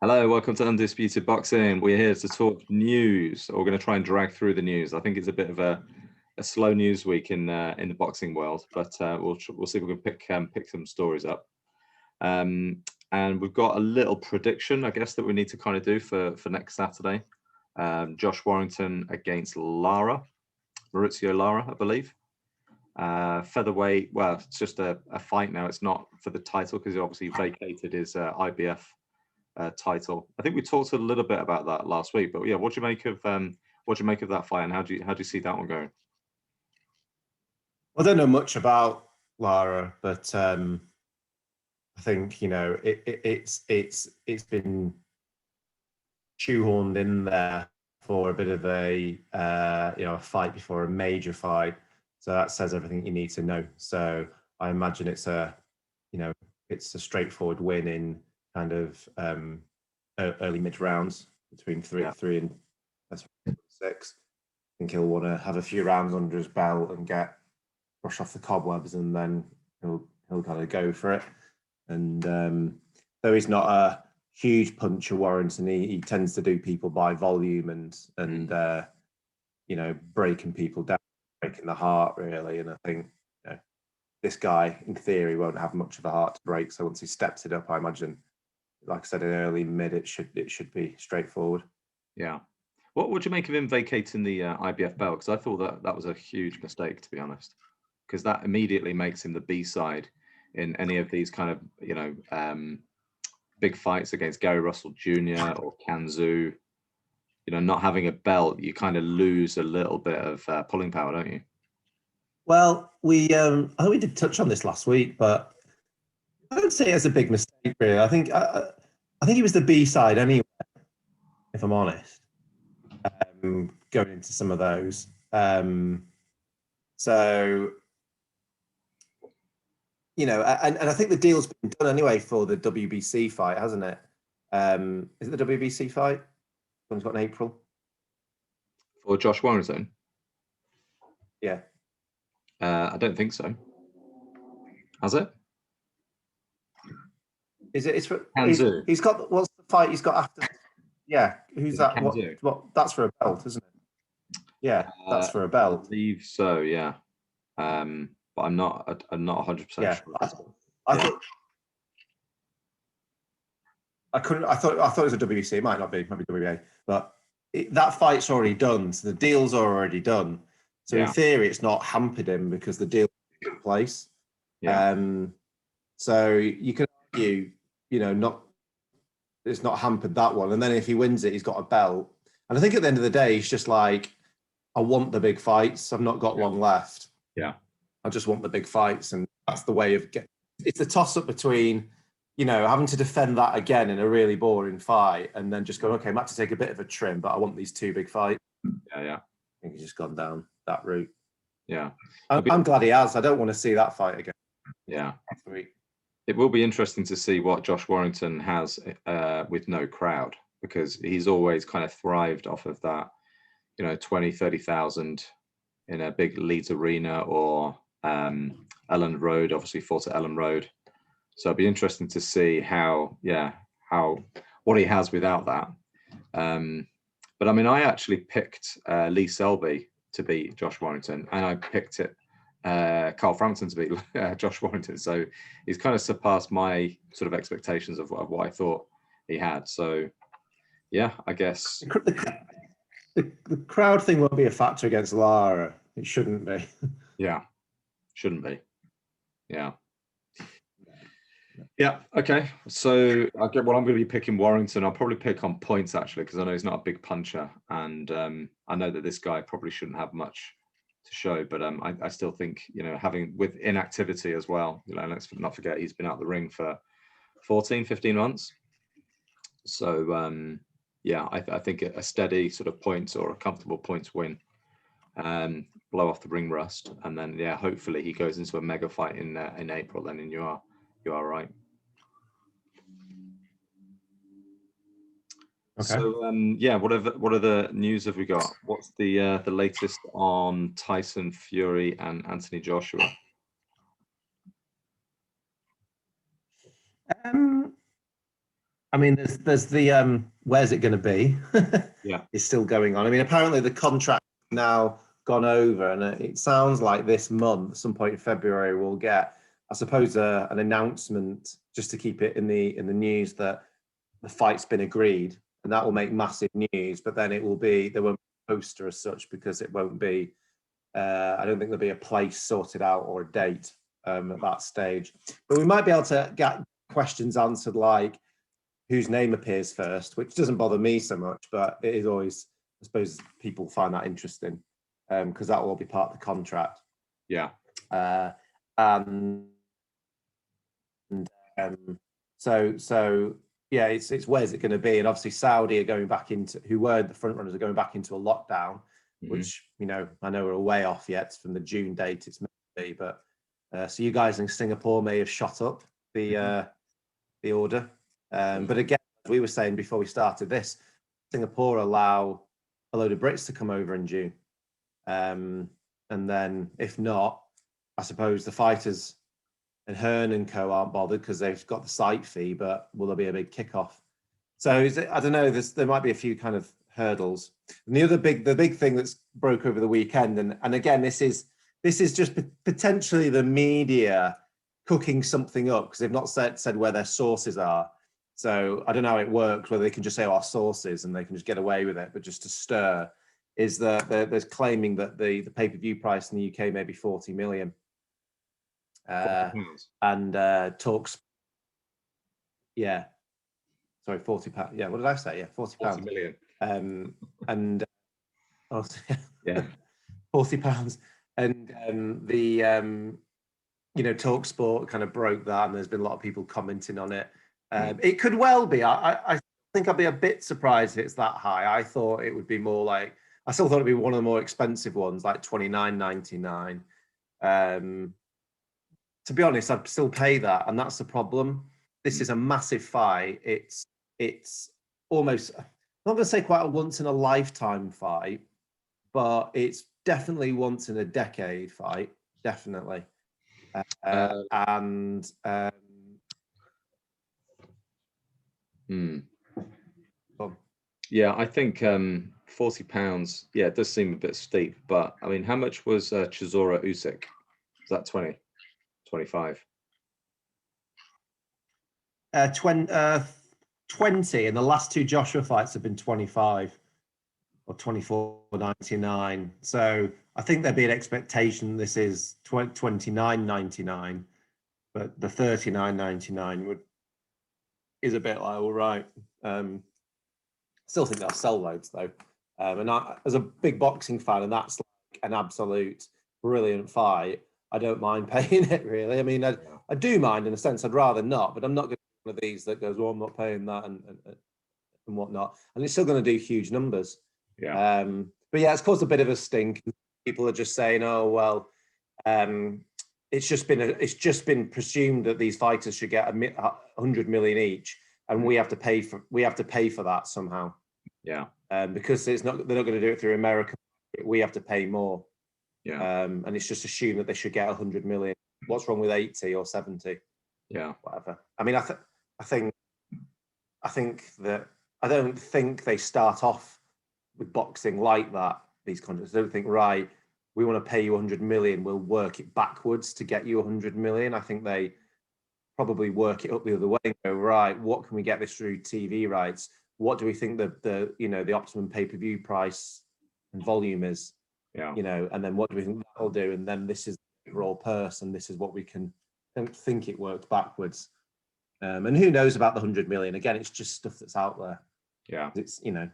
Hello, welcome to Undisputed Boxing. We're here to talk news. We're going to try and drag through the news. I think it's a bit of a slow news week in the boxing world, but we'll see if we can pick some stories up. And we've got a little prediction, I guess, that we need to kind of do for next Saturday. Josh Warrington against Lara, Mauricio Lara, I believe. Featherweight. Well, it's just a fight now. It's not for the title because he obviously vacated his IBF. Title. I think we talked a little bit about that last week, but yeah, what do you make of that fight, and how do you see that one going? I don't know much about Lara, but I think it's been shoehorned in there for a bit of a a fight before a major fight, so that says everything you need to know. So I imagine it's a straightforward win in kind of early mid rounds between three and 6. I think he'll want to have a few rounds under his belt and brush off the cobwebs, and then he'll kind of go for it. And though he's not a huge puncher, Warrington, he tends to do people by volume and breaking people down, breaking the heart really. And I think this guy, in theory, won't have much of a heart to break. So once he steps it up, I imagine, like I said, in early mid, it should be straightforward. Yeah. What would you make of him vacating the IBF belt? Because I thought that was a huge mistake, to be honest, because that immediately makes him the B-side in any of these kind of big fights against Gary Russell Jr. or Kanzu. Not having a belt, you kind of lose a little bit of pulling power, don't you? Well, I think we did touch on this last week, but I don't say it's a big mistake, really. I think he was the B-side anyway, if I'm honest, going into some of those. So, and I think the deal's been done anyway for the WBC fight, hasn't it? Is it the WBC fight? One's got in April. For Josh Warrington? Yeah. I don't think so. Has it? Is it? It's for Kanzu. He's got. What's the fight he's got after? Yeah. Who's that? What? That's for a belt, isn't it? Yeah, that's for a belt. I believe so. Yeah. But I'm not 100% sure. I thought. I couldn't. I thought it was a WBC. It might not be. It might be WBA. But that fight's already done. So the deals are already done. So in theory, it's not hampered him because the deal is in place. Yeah. So you can argue, it's not hampered that one. And then if he wins it, he's got a belt. And I think at the end of the day, he's just like, I want the big fights. I've not got long left. Yeah. I just want the big fights. And that's the way of getting. It's a toss-up between, having to defend that again in a really boring fight and then just going, okay, I might have to take a bit of a trim, but I want these two big fights. Yeah. I think he's just gone down that route. Yeah. I'm glad he has. I don't want to see that fight again. Yeah. It will be interesting to see what Josh Warrington has with no crowd, because he's always kind of thrived off of that, 20, 30,000 in a big Leeds arena or Elland Road, obviously fought at Elland Road. So it'll be interesting to see what he has without that. But I mean, I actually picked Lee Selby to beat Josh Warrington, and I picked Carl Frampton to beat Josh Warrington. So he's kind of surpassed my sort of expectations of what I thought he had. So yeah, I guess the crowd thing won't be a factor against Lara. It shouldn't be. Yeah, shouldn't be. Yeah. Yeah. Okay. So I'm going to be picking Warrington. I'll probably pick on points actually, because I know he's not a big puncher, and I know that this guy probably shouldn't have much to show. But I still think having with inactivity as well. Let's not forget he's been out of the ring for 14, 15 months. So yeah, I think a steady sort of points or a comfortable points win, blow off the ring rust, and then hopefully he goes into a mega fight in April. Then you are right. Okay. So what other news have we got? What's the latest on Tyson Fury and Anthony Joshua? I mean, there's the where's it going to be? Yeah. Is still going on. I mean, apparently the contract now gone over, and it sounds like this month, some point in February, we'll get, I suppose, an announcement just to keep it in the news that the fight's been agreed, and that will make massive news. But then it will be, there won't be a poster as such because it won't be. I don't think there'll be a place sorted out or a date at that stage. But we might be able to get questions answered like whose name appears first, which doesn't bother me so much, but it is always, I suppose, people find that interesting because that will all be part of the contract. Yeah. And so yeah, it's where's it going to be? And obviously Saudi are going back into, who were the front runners, are going back into a lockdown, which, you know, I know we're way off yet from the June date it's meant to be, but so you guys in Singapore may have shot up the order. But again, as we were saying before we started this, Singapore allow a load of Brits to come over in June. And then if not, I suppose the fighters and Hearn and co aren't bothered because they've got the site fee, but will there be a big kickoff? So I don't know, there might be a few kind of hurdles. And the big thing that's broke over the weekend, and again, this is just potentially the media cooking something up because they've not said where their sources are. So I don't know how it works, whether they can just say our sources and they can just get away with it, but just to stir, is that there's claiming that the pay-per-view price in the UK may be 40 million. And talks, yeah, sorry, £40. Yeah, what did I say? Yeah, £40. 40 million. And oh, yeah, £40. And the you know, TalkSport kind of broke that, and there's been a lot of people commenting on it. It could well be. I think I'd be a bit surprised if it's that high. I thought it would be more like, I still thought it'd be one of the more expensive ones, like $29.99. To be honest, I'd still pay that, and that's the problem. This is a massive fight. It's almost, I'm not going to say quite a once in a lifetime fight, but it's definitely once in a decade fight, definitely. Yeah, I think £40. Yeah, it does seem a bit steep, but I mean, how much was Chisora Usyk? Is that 20, 25? 20, and the last two Joshua fights have been 25 or 24.99. So I think there'd be an expectation this is 29.99, but the 39.99 is a bit like, all right. Still think they'll sell loads though. And as a big boxing fan, and that's like an absolute brilliant fight, I don't mind paying it really. I mean, I do mind in a sense. I'd rather not, but I'm not going to be one of these that goes, well, I'm not paying that and whatnot. And it's still going to do huge numbers. Yeah. But yeah, it's caused a bit of a stink. People are just saying, oh well, it's just been presumed that these fighters should get 100 million each, and we have to pay for that somehow. Yeah. Because they're not going to do it through America. We have to pay more. Yeah. And it's just assumed that they should get 100 million. What's wrong with 80 or 70? Yeah. Whatever. I mean, I think that I don't think they start off with boxing like that. These contracts. I don't think, right, we want to pay you 100 million. We'll work it backwards to get you 100 million. I think they probably work it up the other way and go, right, what can we get this through TV rights? What do we think the optimum pay-per-view price and volume is? Yeah. You know, and then what do we think that'll do? And then this is the raw purse, and this is what we can. I don't think it worked backwards. And who knows about the 100 million? Again, it's just stuff that's out there. Yeah. It's, you know,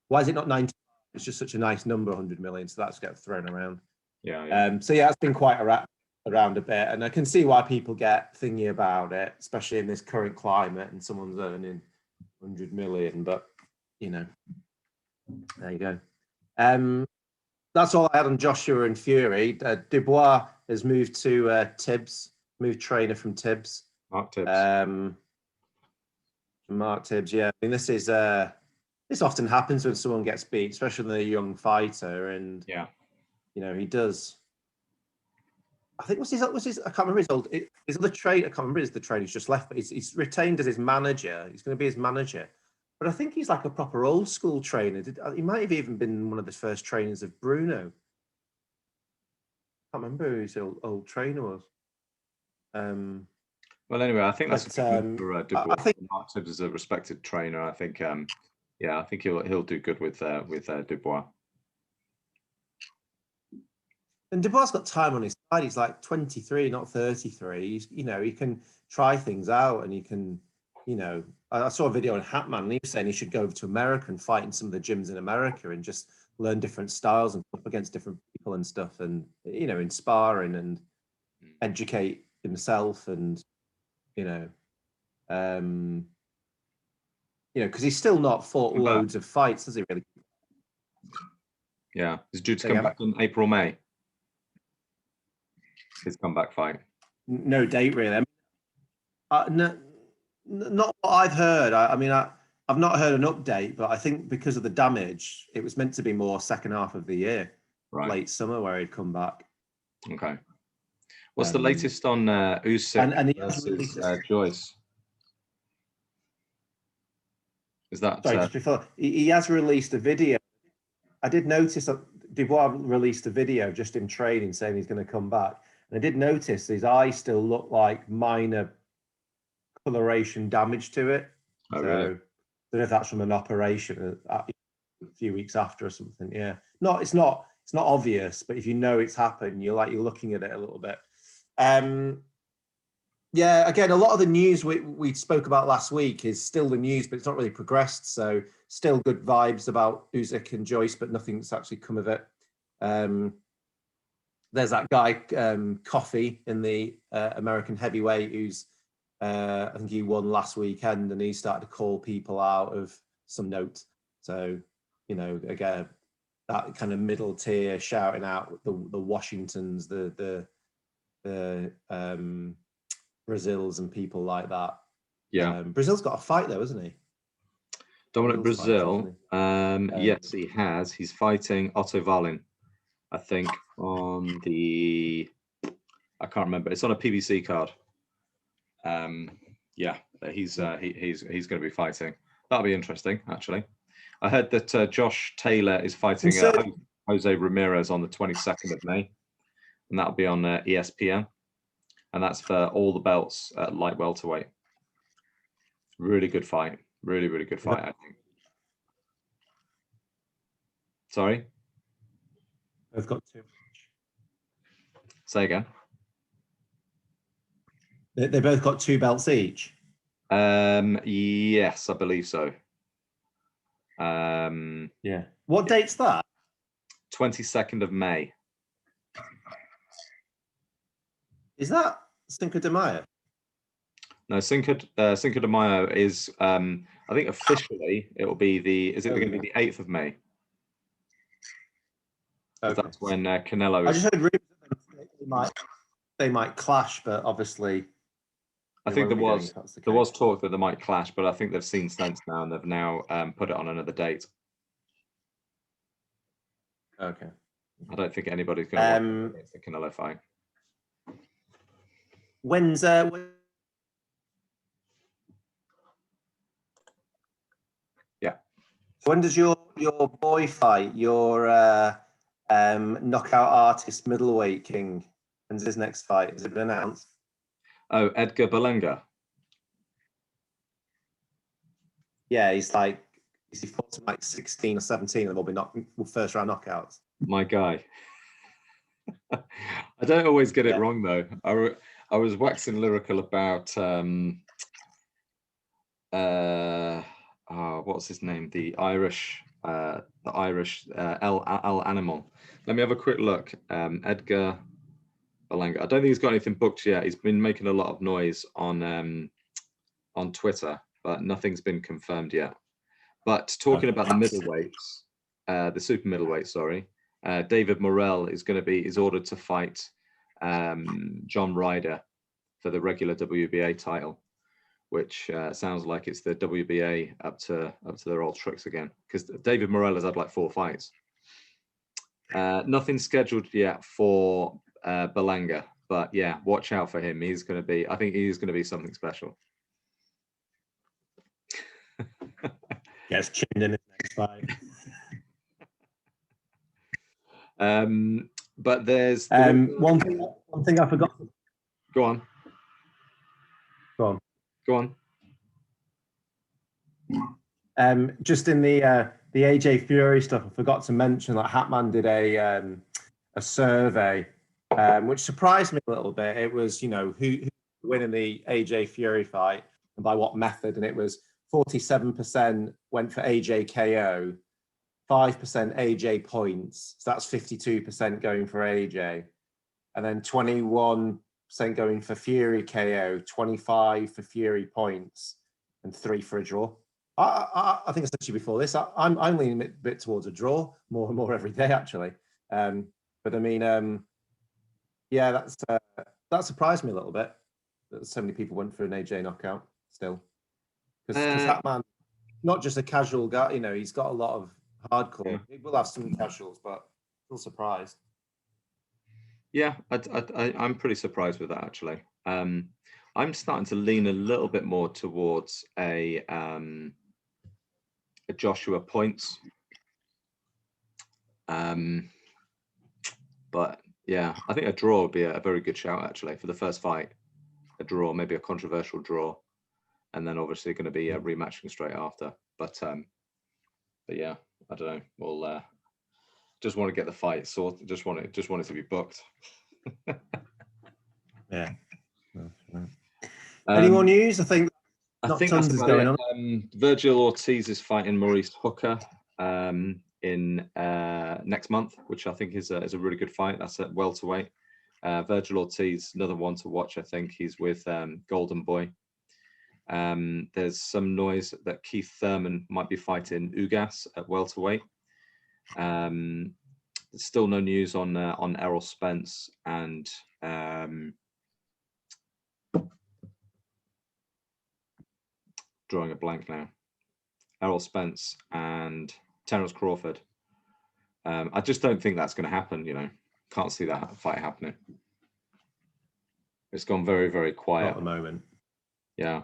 why is it not 90? It's just such a nice number, 100 million. So that's get thrown around. Yeah. So yeah, it's been quite around a bit, and I can see why people get thingy about it, especially in this current climate, and someone's earning 100 million. But you know, there you go. That's all I had on Joshua and Fury. Dubois has moved to Tibbs, moved trainer from Tibbs. Mark Tibbs. Mark Tibbs, yeah. I mean, this often happens when someone gets beat, especially when they're a young fighter, and yeah, you know, he does I think what's his I can't remember his old his other trade. I can't remember the trainer he's just left, but he's retained as his manager. He's going to be his manager. But I think he's like a proper old school trainer. He might have even been one of the first trainers of Bruno. I can't remember who his old trainer was. Well, anyway, I think that's but, for Dubois. I think Martin is a respected trainer. I think, yeah, I think he'll do good with Dubois. And Dubois got time on his side. He's like 23, not 33. He's, you know, he can try things out, and he can, you know. I saw a video on Hatman, and he was saying he should go over to America and fight in some of the gyms in America and just learn different styles and up against different people and stuff, and you know, inspiring and educate himself, and you know, because he's still not fought loads of fights, has he? Really? Yeah, he's due to come back in April, May. His comeback fight. No date really. No, not what I've heard. I mean, I've not heard an update, but I think because of the damage, it was meant to be more second half of the year, right. Late summer, where he'd come back. Okay. What's the latest on Usyk versus Joyce? Is that sorry? Just before he has released a video. I did notice that Dubois released a video just in training saying he's going to come back. And I did notice his eyes still look like minor coloration damage to it. Oh, so really? I don't know if that's from an operation a few weeks after or something. Yeah, it's not obvious, but if you know it's happened, you're looking at it a little bit. Yeah, again, a lot of the news we spoke about last week is still the news, but it's not really progressed. So still good vibes about Usyk and Joyce, but nothing's actually come of it. There's that guy, Coffey, in the American heavyweight, who's, I think he won last weekend, and he started to call people out of some note. So, you know, again, that kind of middle tier shouting out the Washingtons, the Brazils and people like that. Yeah. Brazil's got a fight though, hasn't he? Dominic Brazil. Yes, he has. He's fighting Otto Wallin, I think, on the, I can't remember. It's on a PBC card. Yeah, he's going to be fighting. That'll be interesting, actually. I heard that Josh Taylor is fighting Jose Ramirez on the 22nd of May, and that'll be on ESPN, and that's for all the belts at light welterweight. Really good fight. Really, really good fight, I think. Sorry? They've got two. Say again. They both got 2 belts each? Yes, I believe so. Yeah. What date's that? 22nd of May. Is that Cinco de Mayo? No, Cinco de Mayo is, I think officially it will be is it going to be the 8th of May? Okay. That's when Canelo. I just heard rumors they might clash, but obviously. I think there was talk that they might clash, but I think they've seen sense now, and they've now put it on another date. Okay. I don't think anybody's going to watch the Canelo fight. When's Yeah. When does your boy fight? Your knockout artist middleweight king. When's his next fight? Has it been announced? Oh, Edgar Berlanga. Yeah, he's fought like 16 or 17, and they'll be first round knockouts. My guy. I don't always get it wrong though. I was waxing lyrical about what's his name? The Irish El Animal. Let me have a quick look. Edgar Berlanga. I don't think he's got anything booked yet. He's been making a lot of noise on Twitter, but nothing's been confirmed yet. But talking about the middleweights, the super middleweight, sorry, David Morrell is ordered to fight John Ryder for the regular WBA title, which sounds like it's the WBA up to their old tricks again, because David Morrell has had like 4 fights. Nothing scheduled yet for Berlanga, But yeah, watch out for him. He's going to be. I think he's going to be something special. Gets chinned in his next fight. But there's one thing I forgot. Go on. Go on. Just in the AJ Fury stuff, I forgot to mention that Hatman did a survey, which surprised me a little bit. It was, who winning the AJ Fury fight and by what method, and it was 47% went for AJ KO, 5% AJ points. So that's 52% going for AJ, and then 21% going for Fury KO, 25 for Fury points, and 3 for a draw. I think I said to you before this. I'm leaning a bit towards a draw more and more every day, actually. But I mean, yeah, that surprised me a little bit that so many people went for an AJ knockout still, because that man, not just a casual guy. He's got a lot of hardcore. Yeah. He will have some casuals, but still surprised. Yeah, I'm pretty surprised with that, actually. I'm starting to lean a little bit more towards a Joshua points. But yeah, I think a draw would be a very good shout, actually, for the first fight. A draw, maybe a controversial draw, and then obviously going to be rematching straight after. But yeah, I don't know. We'll just want to get the fight sorted. Just want it to be booked. Yeah. Any more news? I think tons is going on. Virgil Ortiz is fighting Maurice Hooker in next month, which I think is a really good fight. That's at welterweight. Virgil Ortiz, another one to watch. I think he's with Golden Boy. There's some noise that Keith Thurman might be fighting Ugas at welterweight. There's still no news on Errol Spence and drawing a blank now. Errol Spence and Terence Crawford. I just don't think that's going to happen. Can't see that fight happening. It's gone very, very quiet at the moment. Yeah.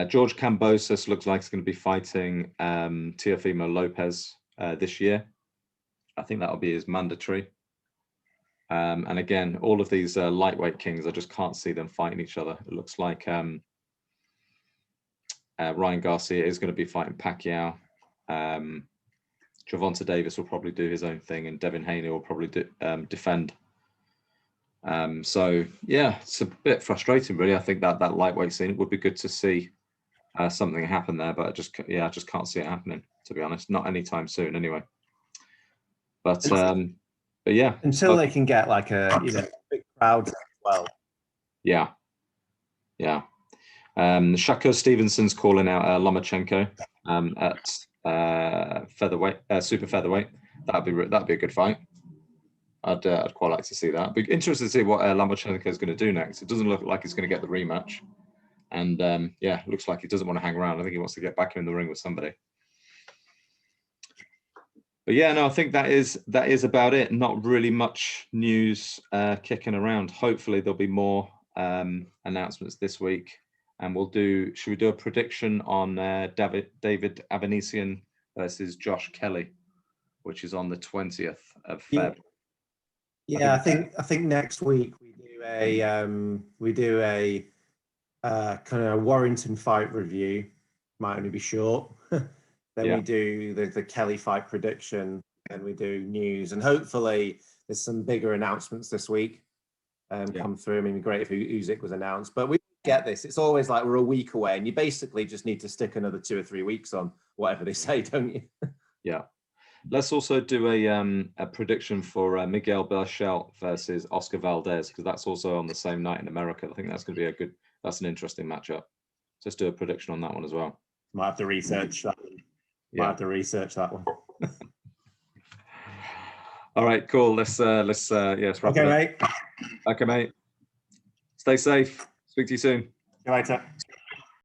George Kambosos looks like he's going to be fighting Teofimo Lopez this year. I think that'll be his mandatory. And again, all of these lightweight kings, I just can't see them fighting each other. It looks like Ryan Garcia is going to be fighting Pacquiao. Gervonta Davis will probably do his own thing, and Devin Haney will probably defend. So yeah, it's a bit frustrating, really. I think that lightweight scene, it would be good to see something happen there, but I just can't see it happening, to be honest. Not anytime soon, anyway. But yeah, until they can get like a big crowd as well. Yeah. Shakur Stevenson's calling out Lomachenko at featherweight, super featherweight. That'd be a good fight. I'd quite like to see that. Be interested to see what Lomachenko is going to do next. It doesn't look like he's going to get the rematch, and yeah, looks like he doesn't want to hang around. I think he wants to get back in the ring with somebody. But yeah, no, I think that is about it. Not really much news kicking around. Hopefully there'll be more announcements this week, and should we do a prediction on David Avanesian versus Josh Kelly, which is on the 20th of Feb? Yeah, I think next week we do a kind of a Warrington fight review. Might only be short. Then we do the Kelly fight prediction, and we do news, and hopefully there's some bigger announcements this week come through. I mean, it'd be great if Usyk was announced, but we get this. It's always like we're a week away, and you basically just need to stick another 2 or 3 weeks on whatever they say, don't you? Yeah. Let's also do a prediction for Miguel Berchelt versus Oscar Valdez, because that's also on the same night in America. I think that's going to be that's an interesting matchup. Just do a prediction on that one as well. Might have to research that one. Might have to research that one. All right, cool. Let's wrap it up. Mate. Okay, mate. Stay safe. Speak to you soon. See you later.